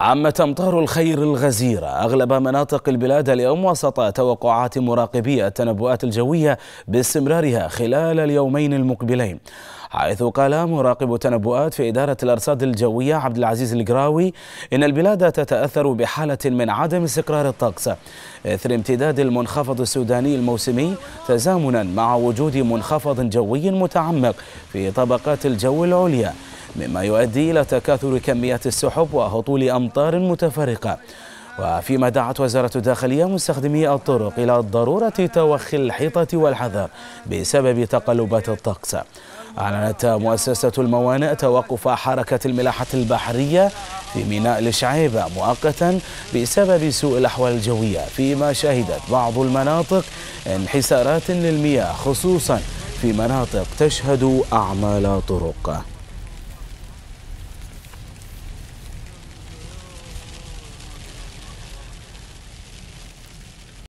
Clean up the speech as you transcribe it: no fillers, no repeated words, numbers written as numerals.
عمت أمطار الخير الغزيرة أغلب مناطق البلاد اليوم وسط توقعات مراقبي التنبؤات الجوية باستمرارها خلال اليومين المقبلين، حيث قال مراقب التنبؤات في إدارة الأرصاد الجوية عبد العزيز القراوي إن البلاد تتأثر بحالة من عدم استقرار الطقس إثر امتداد المنخفض السوداني الموسمي تزامنا مع وجود منخفض جوي متعمق في طبقات الجو العليا، مما يؤدي إلى تكاثر كميات السحب وهطول أمطار متفرقة. وفيما دعت وزارة الداخلية مستخدمي الطرق إلى ضرورة توخي الحيطة والحذر بسبب تقلبات الطقس. أعلنت مؤسسة الموانئ توقف حركة الملاحة البحرية في ميناء الشعيبة مؤقتا بسبب سوء الأحوال الجوية، فيما شهدت بعض المناطق انحسارات للمياه خصوصا في مناطق تشهد أعمال طرق.